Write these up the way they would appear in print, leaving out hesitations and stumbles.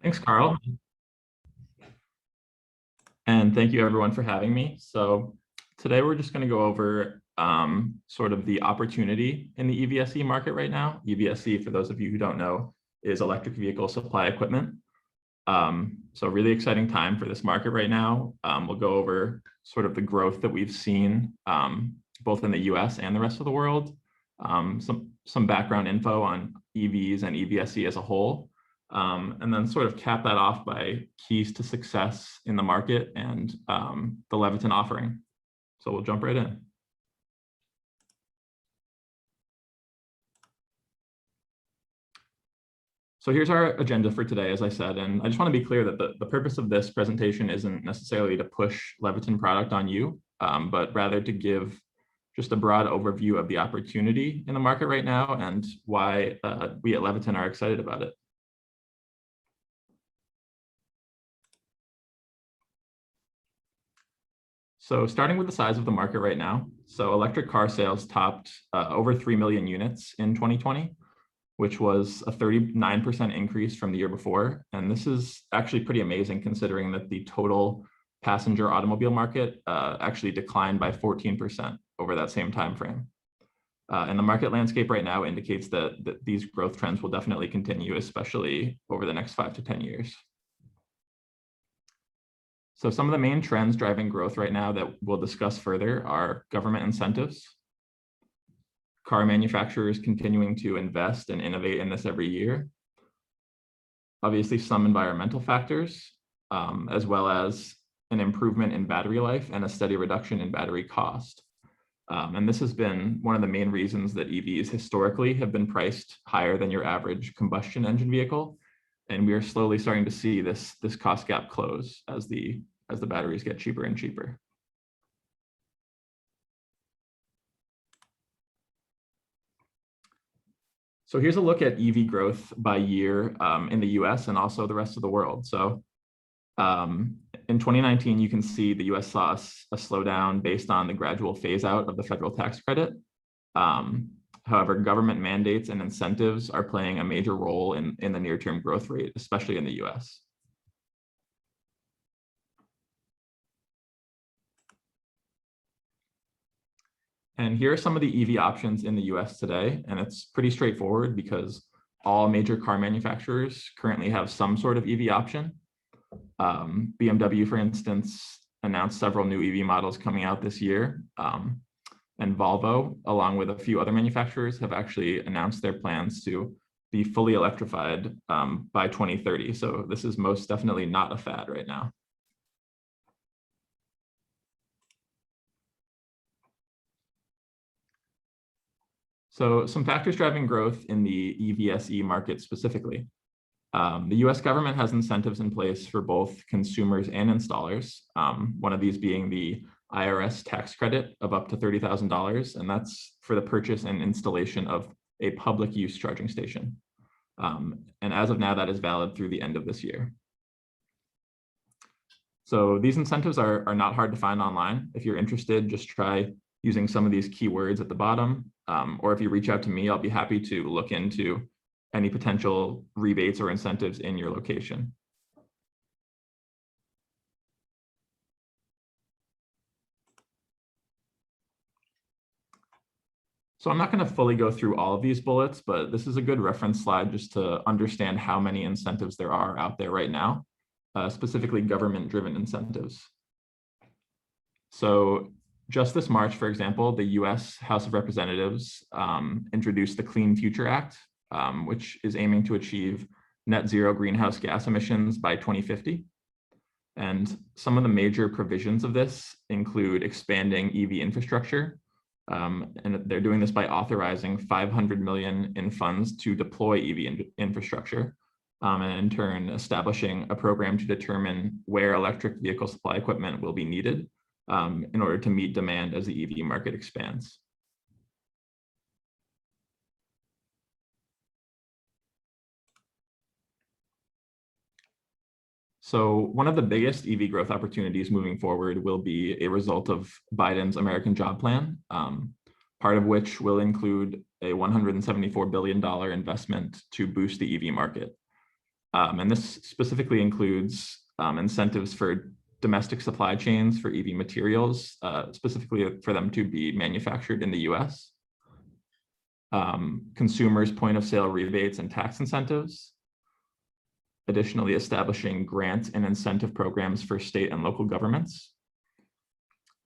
Thanks, Carl. And thank you everyone for having me. So today we're just going to go over sort of the opportunity in the EVSE market right now. EVSE, for those of you who don't know, is electric vehicle supply equipment. So really exciting time for this market right now. We'll go over sort of the growth that we've seen both in the US and the rest of the world, some background info on EVs and EVSE as a whole. And then sort of cap that off by keys to success in the market and the Leviton offering. So we'll jump right in. So here's our agenda for today, as I said, and I just want to be clear that the purpose of this presentation isn't necessarily to push Leviton product on you, but rather to give just a broad overview of the opportunity in the market right now and why we at Leviton are excited about it. So starting with the size of the market right now, so electric car sales topped over 3 million units in 2020, which was a 39% increase from the year before. And this is actually pretty amazing considering that the total passenger automobile market actually declined by 14% over that same time frame. And the market landscape right now indicates that these growth trends will definitely continue, especially over the next 5 to 10 years. So some of the main trends driving growth right now that we'll discuss further are government incentives, car manufacturers continuing to invest and innovate in this every year, obviously some environmental factors, as well as an improvement in battery life and a steady reduction in battery cost. And this has been one of the main reasons that EVs historically have been priced higher than your average combustion engine vehicle. And we are slowly starting to see this cost gap close as the batteries get cheaper and cheaper. So here's a look at EV growth by year in the US and also the rest of the world. So in 2019, you can see the US saw a slowdown based on the gradual phase out of the federal tax credit. However, government mandates and incentives are playing a major role in the near-term growth rate, especially in the US. And here are some of the EV options in the US today, and it's pretty straightforward because all major car manufacturers currently have some sort of EV option. BMW, for instance, announced several new EV models coming out this year. And Volvo, along with a few other manufacturers, have actually announced their plans to be fully electrified by 2030. So this is most definitely not a fad right now. So some factors driving growth in the EVSE market specifically. The US government has incentives in place for both consumers and installers, one of these being the IRS tax credit of up to $30,000, and that's for the purchase and installation of a public use charging station. And as of now, that is valid through the end of this year. So these incentives are not hard to find online. If you're interested, just try using some of these keywords at the bottom, or if you reach out to me, I'll be happy to look into any potential rebates or incentives in your location. So I'm not going to fully go through all of these bullets, but this is a good reference slide just to understand how many incentives there are out there right now, specifically government-driven incentives. So just this March, for example, the US House of Representatives introduced the Clean Future Act, which is aiming to achieve net zero greenhouse gas emissions by 2050. And some of the major provisions of this include expanding EV infrastructure. And they're doing this by authorizing $500 million in funds to deploy EV infrastructure, and in turn establishing a program to determine where electric vehicle supply equipment will be needed in order to meet demand as the EV market expands. So one of the biggest EV growth opportunities moving forward will be a result of Biden's American Job Plan, part of which will include a $174 billion investment to boost the EV market. And this specifically includes incentives for domestic supply chains for EV materials, specifically for them to be manufactured in the US. Consumers' point of sale rebates and tax incentives. Additionally, establishing grant and incentive programs for state and local governments.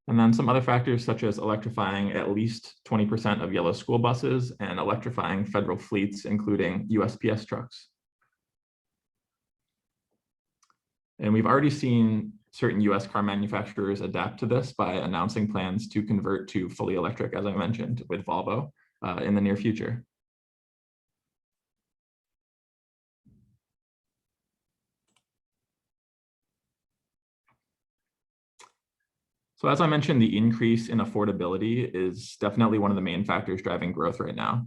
And then some other factors such as electrifying at least 20% of yellow school buses and electrifying federal fleets, including USPS trucks. And we've already seen certain US car manufacturers adapt to this by announcing plans to convert to fully electric, as I mentioned, with Volvo in the near future. So as I mentioned, the increase in affordability is definitely one of the main factors driving growth right now.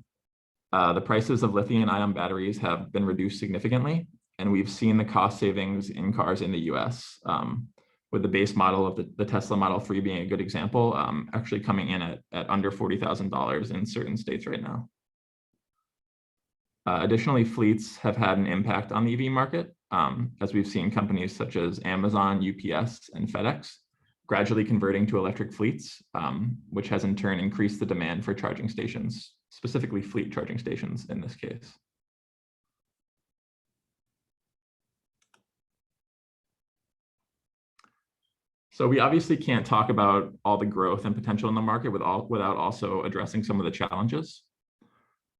The prices of lithium-ion batteries have been reduced significantly, and we've seen the cost savings in cars in the US, with the base model of the Tesla Model 3 being a good example, actually coming in at under $40,000 in certain states right now. Additionally, fleets have had an impact on the EV market, as we've seen companies such as Amazon, UPS, and FedEx gradually converting to electric fleets, which has in turn increased the demand for charging stations, specifically fleet charging stations in this case. So we obviously can't talk about all the growth and potential in the market without also addressing some of the challenges.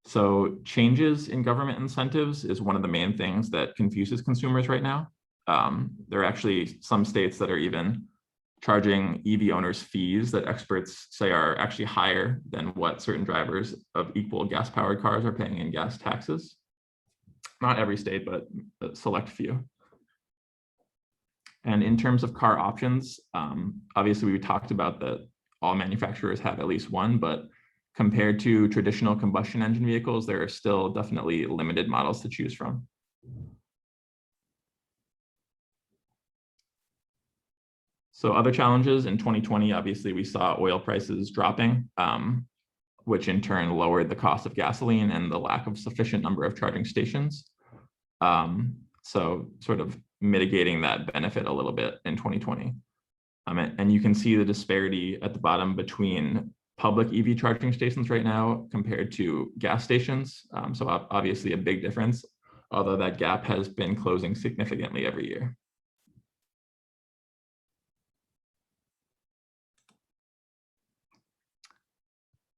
So changes in government incentives is one of the main things that confuses consumers right now. There are actually some states that are even charging EV owners fees that experts say are actually higher than what certain drivers of equal gas-powered cars are paying in gas taxes. Not every state, but a select few. And in terms of car options, obviously we talked about that all manufacturers have at least one, but compared to traditional combustion engine vehicles, there are still definitely limited models to choose from. So other challenges in 2020, obviously we saw oil prices dropping, which in turn lowered the cost of gasoline and the lack of sufficient number of charging stations. So sort of mitigating that benefit a little bit in 2020. And you can see the disparity at the bottom between public EV charging stations right now compared to gas stations. So obviously a big difference, although that gap has been closing significantly every year.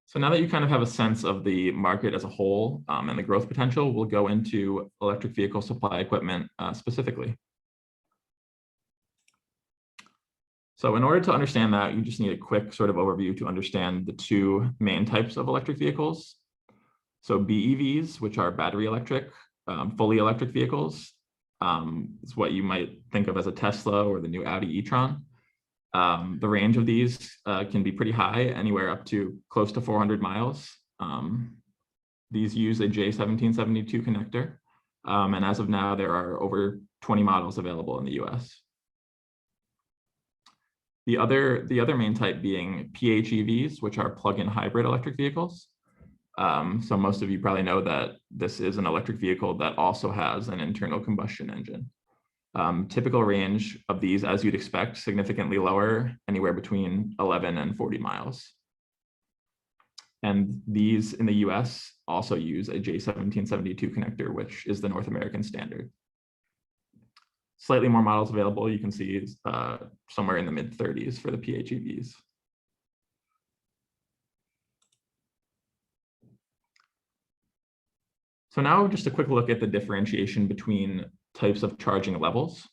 So now that you kind of have a sense of the market as a whole and the growth potential, we'll go into electric vehicle supply equipment specifically. So in order to understand that, you just need a quick sort of overview to understand the two main types of electric vehicles. So BEVs, which are battery electric, fully electric vehicles, is what you might think of as a Tesla or the new Audi e-tron. The range of these can be pretty high, anywhere up to close to 400 miles. These use a J1772 connector. And as of now, there are over 20 models available in the US. The other main type being PHEVs, which are plug-in hybrid electric vehicles. So most of you probably know that this is an electric vehicle that also has an internal combustion engine. Typical range of these, as you'd expect, significantly lower, anywhere between 11 and 40 miles. And these in the US also use a J1772 connector, which is the North American standard. Slightly more models available, you can see somewhere in the mid-30s for the PHEVs. So now just a quick look at the differentiation between types of charging levels.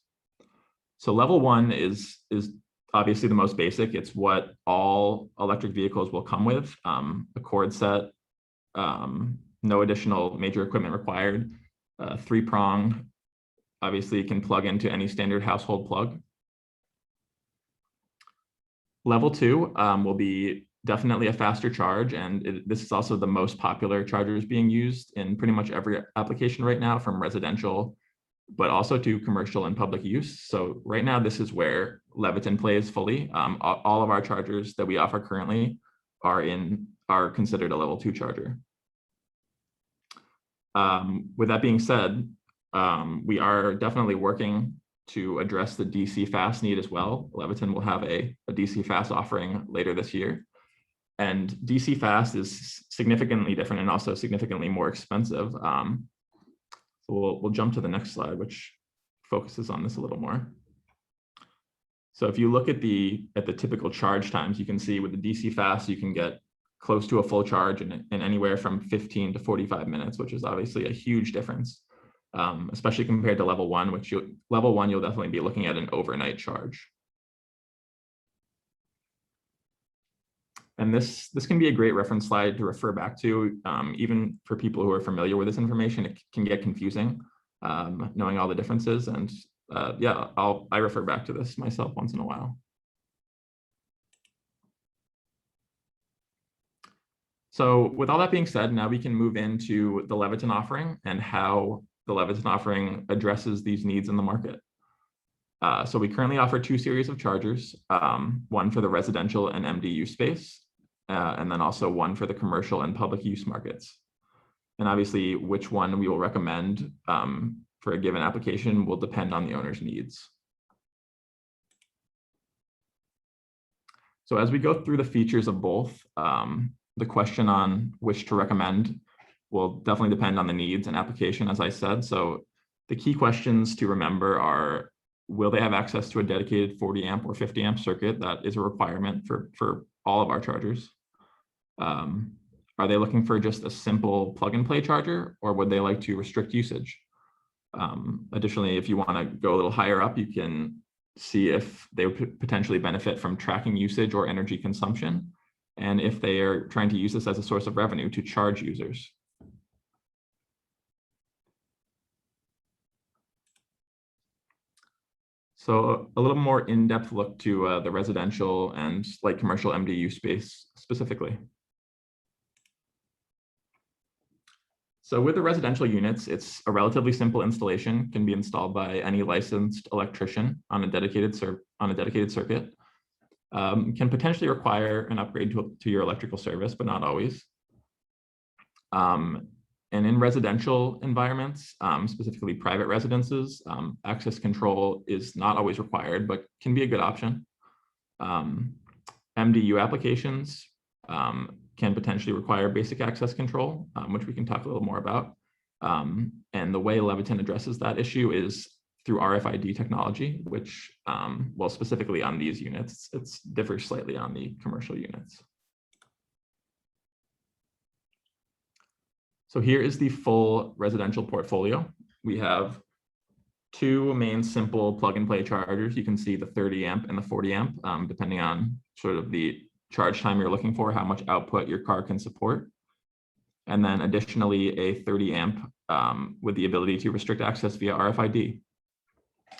So level 1 is obviously the most basic. It's what all electric vehicles will come with, a cord set, no additional major equipment required, 3-prong, obviously you can plug into any standard household plug. Level 2 will be definitely a faster charge, and this is also the most popular chargers being used in pretty much every application right now, from residential but also to commercial and public use. So right now, this is where Leviton plays fully. All of our chargers that we offer currently are considered a level 2 charger. With that being said, We are definitely working to address the DC fast need as well. Leviton will have a DC fast offering later this year. And DC fast is significantly different and also significantly more expensive. So we'll jump to the next slide, which focuses on this a little more. So if you look at the typical charge times, you can see with the DC fast, you can get close to a full charge in anywhere from 15 to 45 minutes, which is obviously a huge difference, especially compared to level one, you'll definitely be looking at an overnight charge. And this can be a great reference slide to refer back to, even for people who are familiar with this information. It can get confusing, knowing all the differences. And yeah, I refer back to this myself once in a while. So with all that being said, now we can move into the Leviton offering and how the Leviton offering addresses these needs in the market. So we currently offer two series of chargers, one for the residential and MDU space, and then also one for the commercial and public use markets. And obviously, which one we will recommend for a given application will depend on the owner's needs. So as we go through the features of both, the question on which to recommend will definitely depend on the needs and application, as I said. So the key questions to remember are, will they have access to a dedicated 40 amp or 50 amp circuit? That is a requirement for all of our chargers. Are they looking for just a simple plug and play charger, or would they like to restrict usage? Additionally, if you want to go a little higher up, you can see if they would potentially benefit from tracking usage or energy consumption, and if they are trying to use this as a source of revenue to charge users. So a little more in-depth look to the residential and light commercial MDU space specifically. So with the residential units, it's a relatively simple installation, can be installed by any licensed electrician on a dedicated circuit. Can potentially require an upgrade to your electrical service, but not always. And in residential environments, specifically private residences, access control is not always required, but can be a good option. MDU applications can potentially require basic access control, which we can talk a little more about. And the way Leviton addresses that issue is through RFID technology, which, well, specifically on these units, it differs slightly on the commercial units. So here is the full residential portfolio. We have two main simple plug and play chargers. You can see the 30 amp and the 40 amp, depending on sort of the charge time you're looking for, how much output your car can support. And then additionally, a 30 amp with the ability to restrict access via RFID.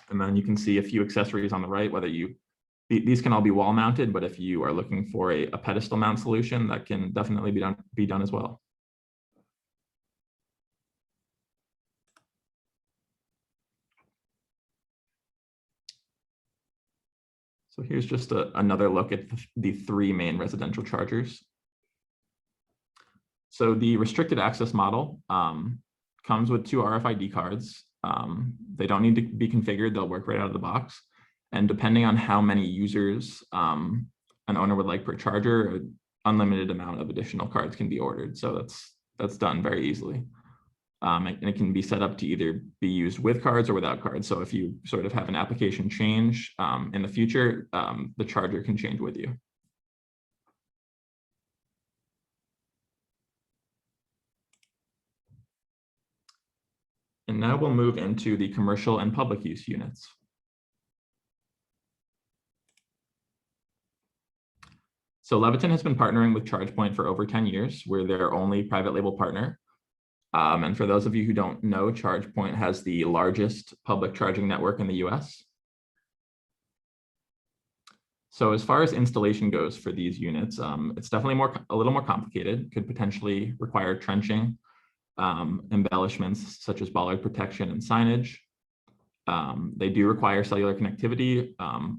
And then you can see a few accessories on the right, whether these can all be wall mounted, but if you are looking for a pedestal mount solution, that can definitely be done as well. So here's just another look at the three main residential chargers. So the restricted access model comes with two RFID cards. They don't need to be configured, they'll work right out of the box. And depending on how many users an owner would like per charger, an unlimited amount of additional cards can be ordered. So that's done very easily. And it can be set up to either be used with cards or without cards. So if you sort of have an application change in the future, the charger can change with you. And now we'll move into the commercial and public use units. So Leviton has been partnering with ChargePoint for over 10 years. We're their only private label partner. And for those of you who don't know, ChargePoint has the largest public charging network in the US. So as far as installation goes for these units, it's definitely a little more complicated, could potentially require trenching, embellishments such as bollard protection and signage. They do require cellular connectivity.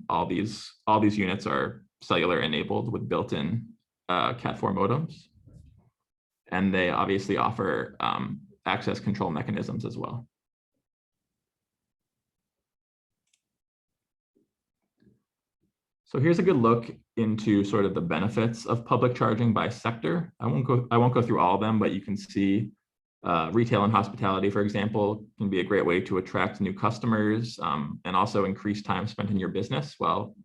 All these units are cellular enabled with built-in Cat4 modems. And they obviously offer access control mechanisms as well. So here's a good look into sort of the benefits of public charging by sector. I won't go through all of them, but you can see retail and hospitality, for example, can be a great way to attract new customers and also increase time spent in your business while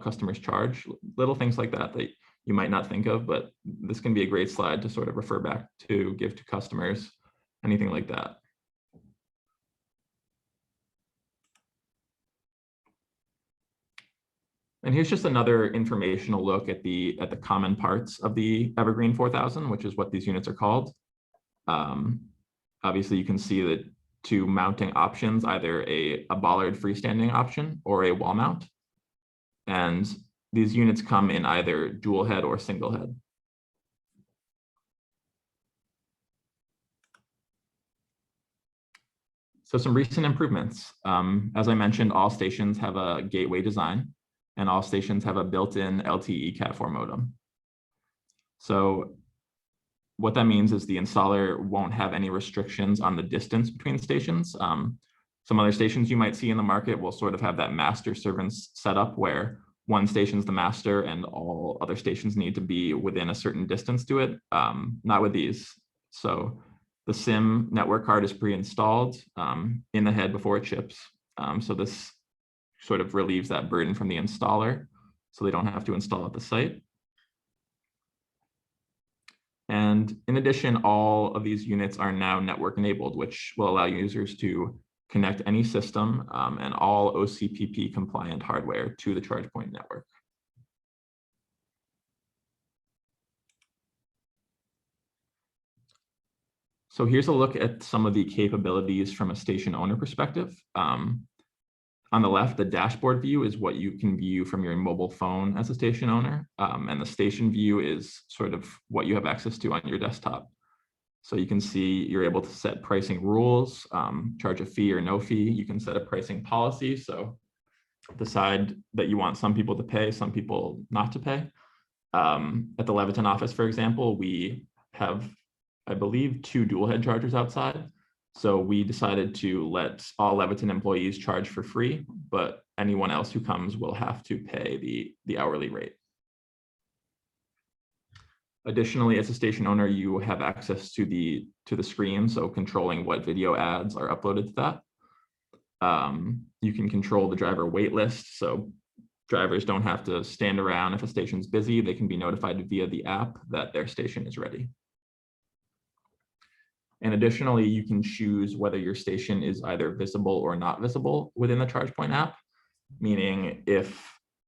customers charge. Little things like that that you might not think of, but this can be a great slide to sort of refer back to, give to customers, anything like that. And here's just another informational look at the common parts of the Evergreen 4000, which is what these units are called. Obviously, you can see the two mounting options, either a bollard freestanding option or a wall mount. And these units come in either dual head or single head. So some recent improvements. As I mentioned, all stations have a gateway design, and all stations have a built-in LTE Cat4 modem. So what that means is the installer won't have any restrictions on the distance between stations. Some other stations you might see in the market will sort of have that master servant setup where one station's the master and all other stations need to be within a certain distance to it. Not with these. So the SIM network card is pre-installed in the head before it ships. So this sort of relieves that burden from the installer, so they don't have to install at the site. And in addition, all of these units are now network enabled, which will allow users to connect any system and all OCPP compliant hardware to the ChargePoint network. So here's a look at some of the capabilities from a station owner perspective. On the left, the dashboard view is what you can view from your mobile phone as a station owner. And the station view is sort of what you have access to on your desktop. So you can see you're able to set pricing rules, charge a fee or no fee. You can set a pricing policy. So decide that you want some people to pay, some people not to pay. At the Leviton office, for example, we have, I believe, 2 dual head chargers outside. So we decided to let all Leviton employees charge for free, but anyone else who comes will have to pay the hourly rate. Additionally, as a station owner, you have access to the screen, so controlling what video ads are uploaded to that. You can control the driver wait list, so drivers don't have to stand around if a station's busy. They can be notified via the app that their station is ready. And additionally, you can choose whether your station is either visible or not visible within the ChargePoint app, meaning if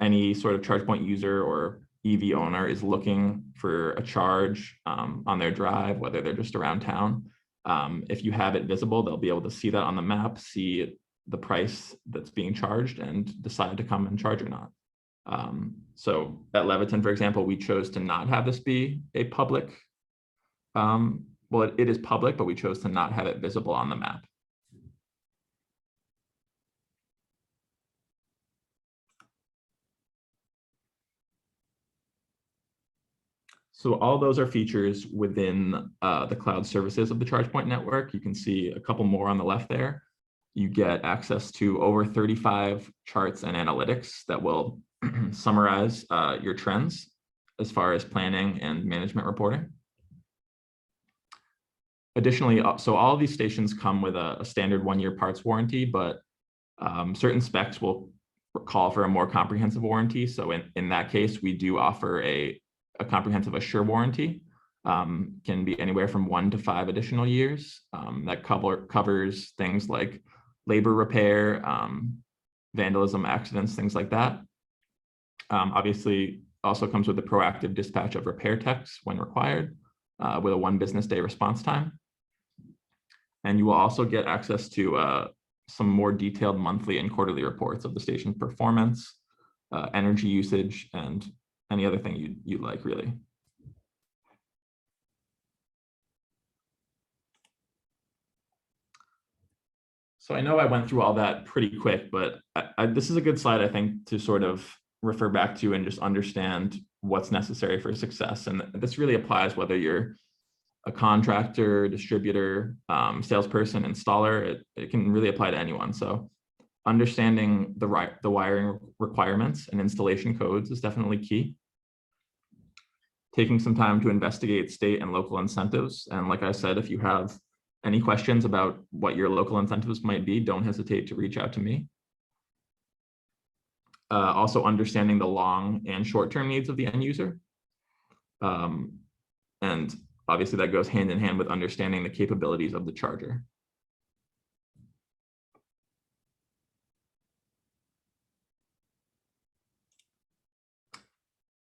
any sort of ChargePoint user or EV owner is looking for a charge on their drive, whether they're just around town, if you have it visible, they'll be able to see that on the map, see the price that's being charged, and decide to come and charge or not. So at Leviton, for example, we chose to not have this be a public well, it is public, but we chose to not have it visible on the map. So all those are features within the cloud services of the ChargePoint network. You can see a couple more on the left there. You get access to over 35 charts and analytics that will summarize your trends as far as planning and management reporting. Additionally, so all of these stations come with a standard 1-year parts warranty, but certain specs will call for a more comprehensive warranty. So in that case, we do offer a comprehensive assure warranty. Can be anywhere from 1 to 5 additional years. That covers things like labor repair, vandalism, accidents, things like that. Obviously, also comes with the proactive dispatch of repair techs when required, with a 1 business day response time. And you will also get access to some more detailed monthly and quarterly reports of the station's performance, energy usage, and any other thing you'd like, really. So I know I went through all that pretty quick, but this is a good slide, I think, to sort of refer back to and just understand what's necessary for success. And this really applies whether you're a contractor, distributor, salesperson, installer. It can really apply to anyone. So understanding the wiring requirements and installation codes is definitely key. Taking some time to investigate state and local incentives. And like I said, if you have any questions about what your local incentives might be, don't hesitate to reach out to me. Also understanding the long and short-term needs of the end user. And obviously that goes hand in hand with understanding the capabilities of the charger.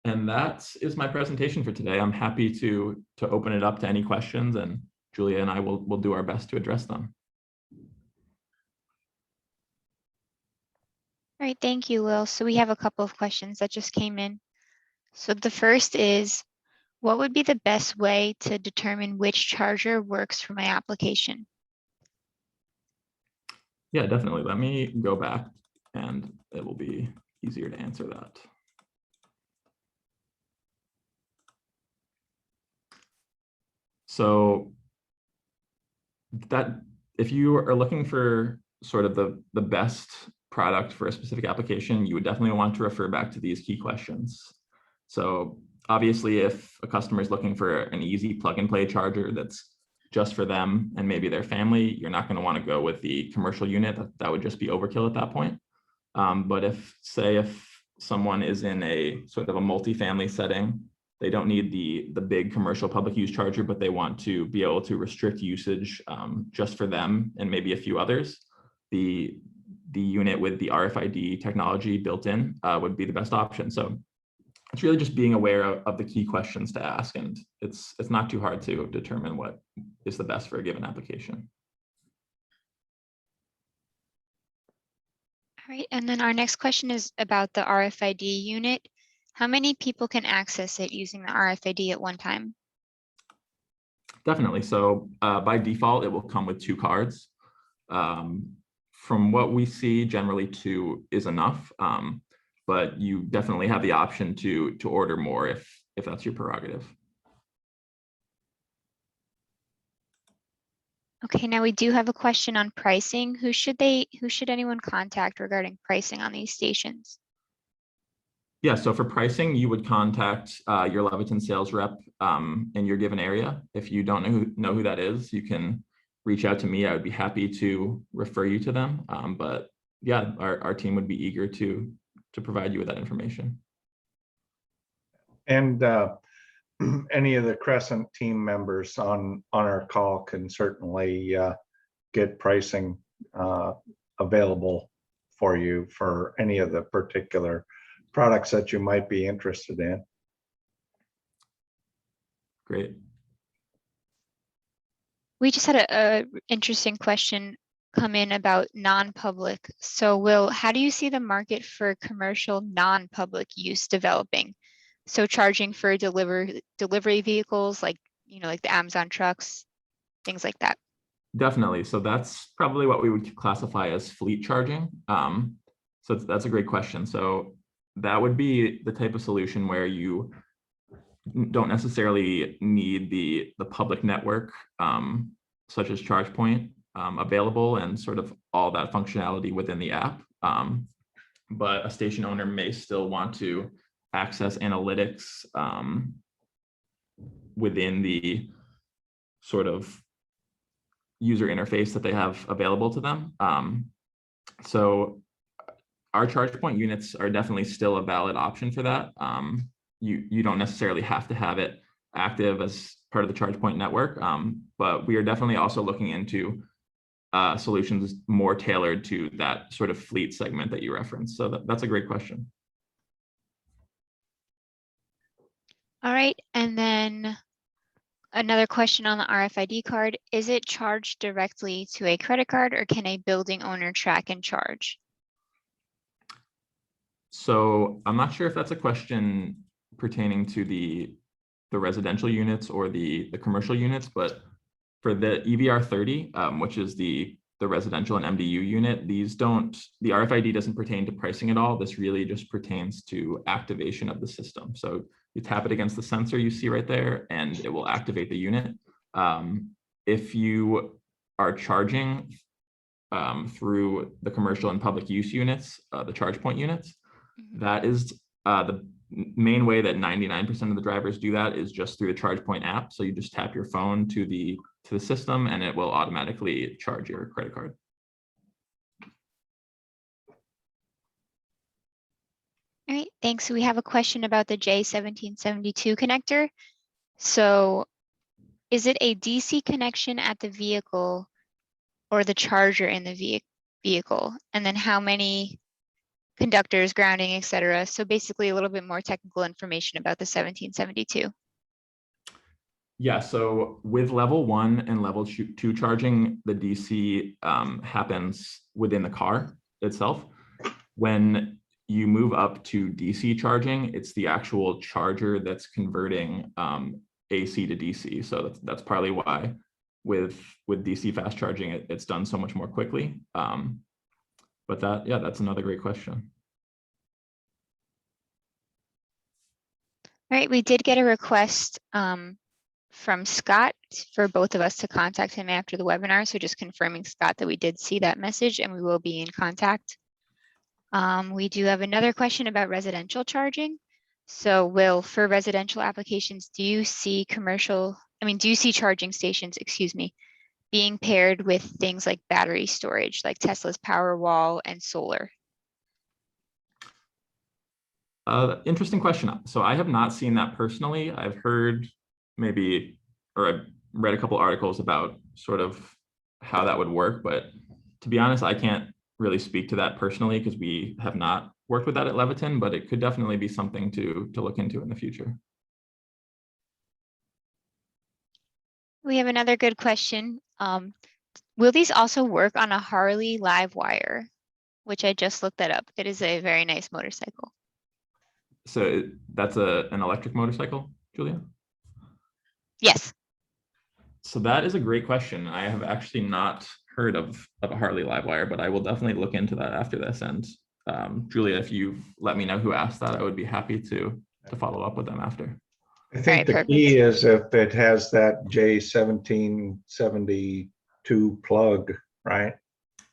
And that is my presentation for today. I'm happy to open it up to any questions, and Julia and I will do our best to address them. All right, thank you, Will. So we have a couple of questions that just came in. So the first is, what would be the best way to determine which charger works for my application? Yeah, definitely. Let me go back and it will be easier to answer that. So that if you are looking for sort of the best product for a specific application, you would definitely want to refer back to these key questions. So obviously, if a customer is looking for an easy plug and play charger that's just for them and maybe their family, you're not going to want to go with the commercial unit. That would just be overkill at that point. But if someone is in a sort of a multi-family setting, they don't need the big commercial public use charger, but they want to be able to restrict usage just for them and maybe a few others. The unit with the RFID technology built in would be the best option. So it's really just being aware of the key questions to ask, and it's not too hard to determine what is the best for a given application. All right, and then our next question is about the RFID unit. How many people can access it using the RFID at one time? Definitely. So by default, it will come with 2 cards. From what we see, generally 2 is enough, but you definitely have the option to order more if that's your prerogative. Okay, now we do have a question on pricing. Who should anyone contact regarding pricing on these stations? Yeah, so for pricing, you would contact your Leviton sales rep in your given area. If you don't know who that is, you can reach out to me. I would be happy to refer you to them. But yeah, our team would be eager to provide you with that information. And any of the Crescent team members on our call can certainly get pricing available for you for any of the particular products that you might be interested in. Great. We just had a interesting question come in about non-public. So Will, how do you see the market for commercial non-public use developing? So charging for delivery vehicles like the Amazon trucks, things like that. Definitely. So that's probably what we would classify as fleet charging. So that's a great question. So that would be the type of solution where you don't necessarily need the public network, such as ChargePoint, available and sort of all that functionality within the app. But a station owner may still want to access analytics within the sort of user interface that they have available to them. So our ChargePoint units are definitely still a valid option for that. You don't necessarily have to have it active as part of the ChargePoint network, but we are definitely also looking into solutions more tailored to that sort of fleet segment that you referenced. So that's a great question. All right, and then another question on the RFID card. Is it charged directly to a credit card, or can a building owner track and charge? So I'm not sure if that's a question pertaining to the residential units or the commercial units, but for the EVR30, which is the residential and MDU unit, the RFID doesn't pertain to pricing at all. This really just pertains to activation of the system. So you tap it against the sensor you see right there, and it will activate the unit. If you are charging through the commercial and public use units, the ChargePoint units. That is the main way that 99% of the drivers do that is just through the ChargePoint app. So you just tap your phone to the system and it will automatically charge your credit card. All right, thanks. We have a question about the J1772 connector. So is it a DC connection at the vehicle or the charger in the vehicle? And then how many conductors, grounding, etc. So basically a little bit more technical information about the 1772. Yeah, so with level 1 and level 2 charging, the DC happens within the car itself. When you move up to DC charging, it's the actual charger that's converting AC to DC. So that's partly why with DC fast charging, it's done so much more quickly. But that's another great question. All right, we did get a request from Scott for both of us to contact him after the webinar. So just confirming, Scott, that we did see that message and we will be in contact. We do have another question about residential charging. So Will, for residential applications, do you see charging stations, being paired with things like battery storage, like Tesla's Powerwall and solar? Interesting question. So I have not seen that personally. I've heard I've read a couple articles about sort of how that would work, but to be honest, I can't really speak to that personally because we have not worked with that at Leviton, but it could definitely be something to look into in the future. We have another good question. Will these also work on a Harley Livewire, which I just looked that up. It is a very nice motorcycle. So that's an electric motorcycle, Julia? Yes. So that is a great question. I have actually not heard of a Harley Livewire, but I will definitely look into that after this. And Julia, if you let me know who asked that, I would be happy to follow up with them after. I think the key is if it has that J1772 plug, right?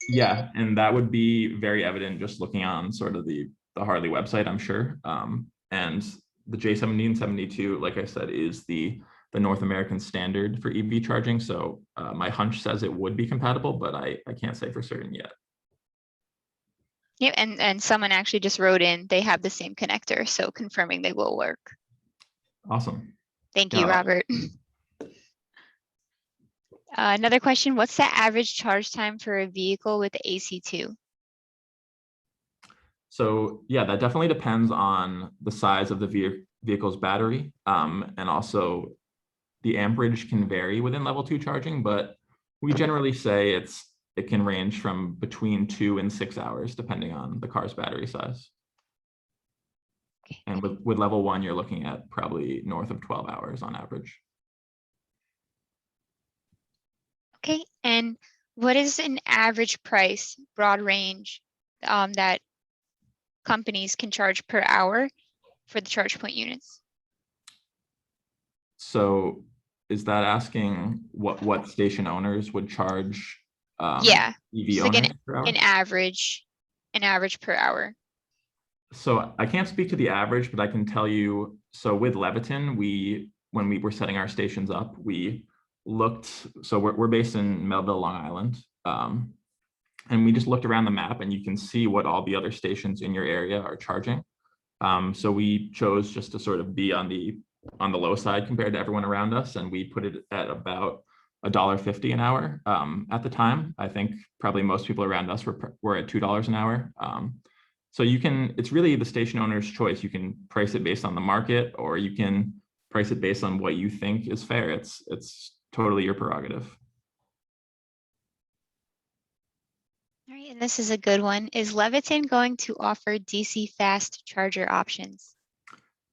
Yeah, and that would be very evident just looking on sort of the Harley website, I'm sure. And the J1772, like I said, is the North American standard for EV charging. So my hunch says it would be compatible, but I can't say for certain yet. Yeah, and someone actually just wrote in, they have the same connector, so confirming they will work. Awesome. Thank you, Robert. Another question, what's the average charge time for a vehicle with AC2? So yeah, that definitely depends on the size of the vehicle's battery, and also the amperage can vary within level 2 charging, but we generally say it can range from between 2 and 6 hours, depending on the car's battery size. Okay. And with level 1, you're looking at probably north of 12 hours on average. Okay, and what is an average price, broad range, that companies can charge per hour for the ChargePoint units? So is that asking what station owners would charge yeah, EV like owners per hour? An average per hour. So I can't speak to the average, but I can tell you, so with Leviton, when we were setting our stations up, we looked, so we're based in Melville, Long Island, and we just looked around the map and you can see what all the other stations in your area are charging. So we chose just to sort of be on the low side compared to everyone around us, and we put it at about $1.50 an hour. At the time, I think probably most people around us were at $2 an hour. So it's really the station owner's choice. You can price it based on the market, or you can price it based on what you think is fair. It's totally your prerogative. All right, and this is a good one. Is Leviton going to offer DC fast charger options?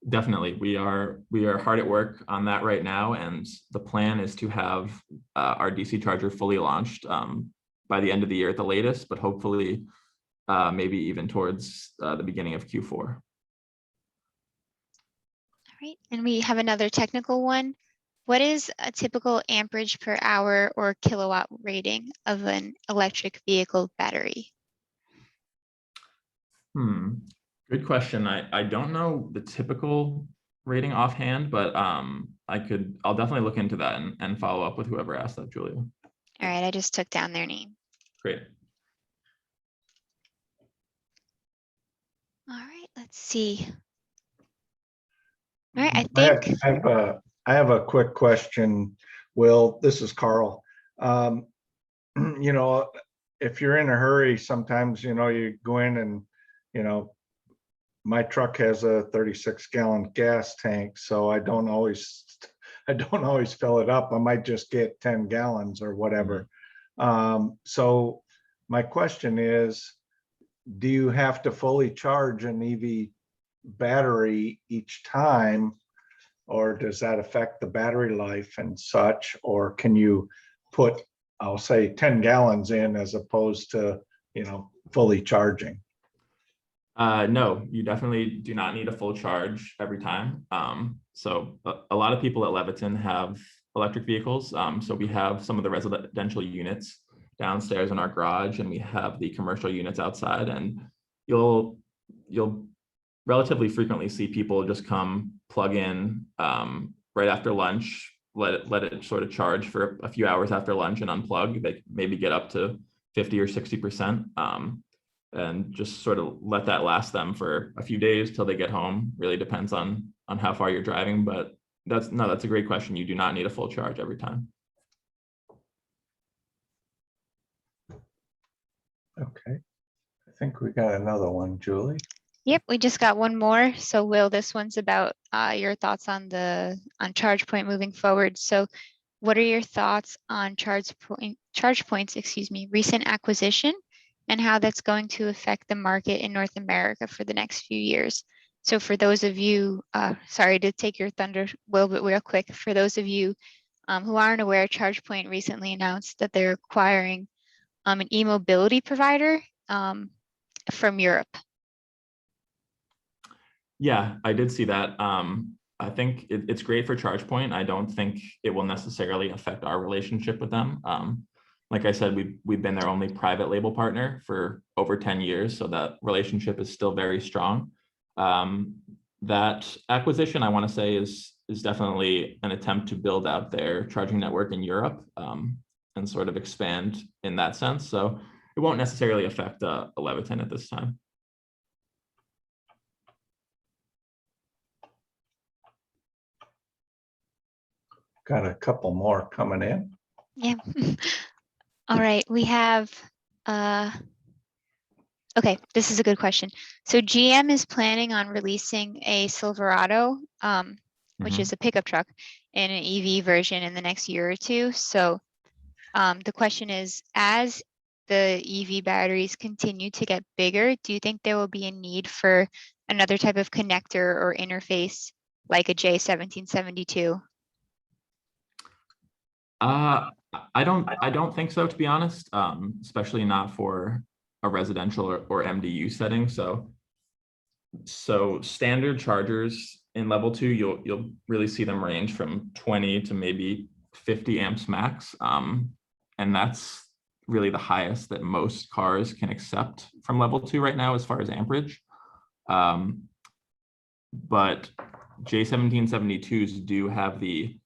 Definitely. We are hard at work on that right now, and the plan is to have our DC charger fully launched by the end of the year at the latest, but hopefully maybe even towards the beginning of Q4. All right, and we have another technical one. What is a typical amperage per hour or kilowatt rating of an electric vehicle battery? Good question. I don't know the typical rating offhand, but I'll definitely look into that and follow up with whoever asked that, Julia. All right, I just took down their name. Great. All right, let's see. All right, I think. I have a quick question, Will. This is Carl. You know, if you're in a hurry, sometimes, you know, you go in and, you know, my truck has a 36-gallon gas tank, so I don't always fill it up. I might just get 10 gallons or whatever. So my question is, do you have to fully charge an EV battery each time, or does that affect the battery life and such? Or can you put, I'll say 10 gallons in as opposed to, you know, fully charging? No, you definitely do not need a full charge every time. So a lot of people at Leviton have electric vehicles. So we have some of the residential units downstairs in our garage, and we have the commercial units outside, and you'll relatively frequently see people just come plug in right after lunch, let it sort of charge for a few hours after lunch and unplug. They maybe get up to 50 or 60%. And just sort of let that last them for a few days till they get home. Really depends on how far you're driving, but that's a great question. You do not need a full charge every time. Okay, I think we got another one, Julie. Yep, we just got one more. So Will, this one's about your thoughts on ChargePoint moving forward. So what are your thoughts on ChargePoint's, excuse me, recent acquisition and how that's going to affect the market in North America for the next few years? So for those of you, sorry to take your thunder, Will, but real quick, for those of you who aren't aware, ChargePoint recently announced that they're acquiring an e-mobility provider from Europe. Yeah, I did see that. I think it's great for ChargePoint. I don't think it will necessarily affect our relationship with them. Like I said, we've been their only private label partner for over 10 years, so that relationship is still very strong. That acquisition, I want to say, is definitely an attempt to build out their charging network in Europe and sort of expand in that sense. So it won't necessarily affect Leviton at this time. Got a couple more coming in. Yeah. All right, we have, okay, this is a good question. So GM is planning on releasing a Silverado, which is a pickup truck, and an EV version in the next year or two. So the question is, as the EV batteries continue to get bigger, do you think there will be a need for another type of connector or interface like a J1772? I don't think so, to be honest, especially not for a residential or MDU setting. So standard chargers in level 2, you'll really see them range from 20 to maybe 50 amps max. And that's really the highest that most cars can accept from level 2 right now as far as amperage. But J1772s do have the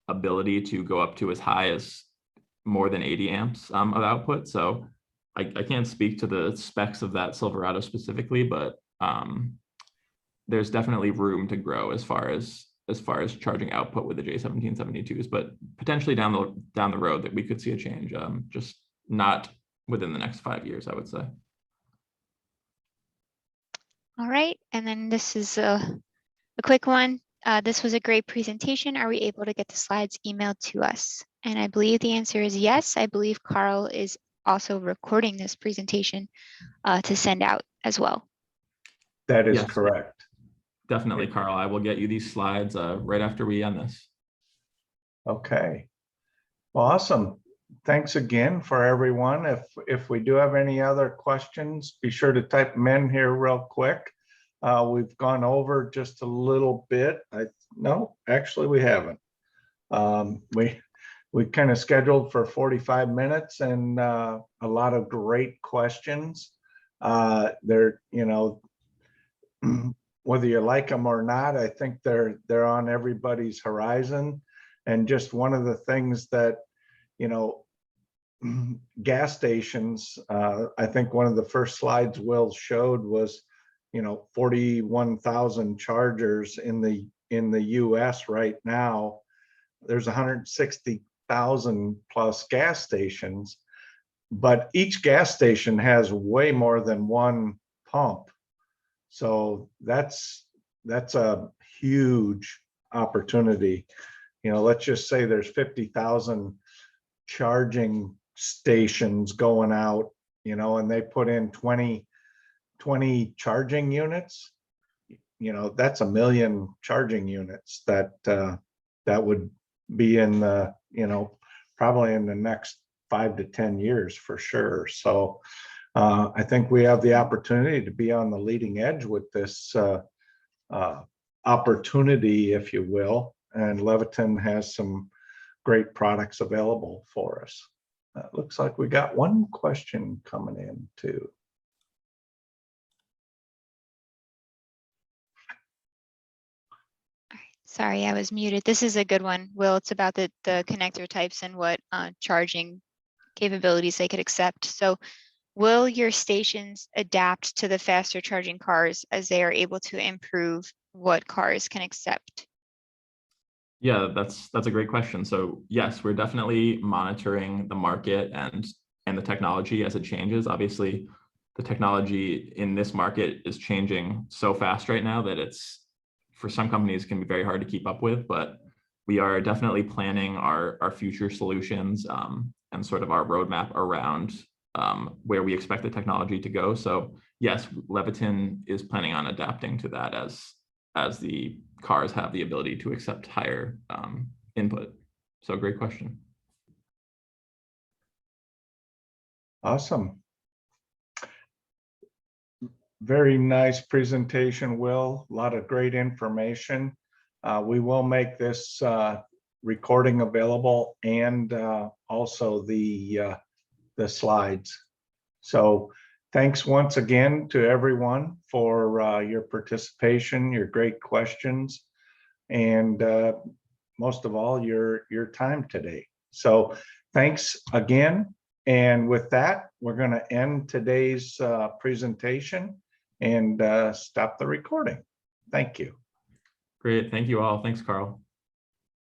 ability to go up to as high as more than 80 amps of output. So I can't speak to the specs of that Silverado specifically, but there's definitely room to grow as far as charging output with the J1772s, but potentially down the road that we could see a change, just not within the next 5 years, I would say. All right, and then this is a quick one. This was a great presentation. Are we able to get the slides emailed to us? And I believe the answer is yes. I believe Carl is also recording this presentation to send out as well. That is Yes, correct. Definitely, Carl. I will get you these slides right after we end this. Okay. Well, awesome. Thanks again for everyone. If we do have any other questions, be sure to type them in here real quick. We've gone over just a little bit. No, actually we haven't. We kind of scheduled for 45 minutes and a lot of great questions. They're, you know, whether you like them or not, I think they're on everybody's horizon. And just one of the things that, you know, gas stations, I think one of the first slides Will showed was, you know, 41,000 chargers in the US right now. There's 160,000 plus gas stations, but each gas station has way more than one pump. So that's a huge opportunity. You know, let's just say there's 50,000 charging stations going out, you know, and they put in 20 charging units. You know, that's 1 million charging units that would be in the, you know, probably in the next 5 to 10 years for sure. So I think we have the opportunity to be on the leading edge with this opportunity, if you will. And Leviton has some great products available for us. Looks like we got one question coming in too. Sorry, I was muted. This is a good one, Will. It's about the connector types and what charging capabilities they could accept. So will your stations adapt to the faster charging cars as they are able to improve what cars can accept? Yeah, that's a great question. So yes, we're definitely monitoring the market and the technology as it changes. Obviously, the technology in this market is changing so fast right now that it's, for some companies, can be very hard to keep up with, but we are definitely planning our future solutions and sort of our roadmap around where we expect the technology to go. So yes, Leviton is planning on adapting to that as the cars have the ability to accept higher input. So great question. Awesome. Very nice presentation, Will. A lot of great information. We will make this recording available and also the slides. So thanks once again to everyone for your participation, your great questions, and most of all, your time today. So thanks again. And with that, we're going to end today's presentation and stop the recording. Thank you. Great. Thank you all. Thanks, Carl.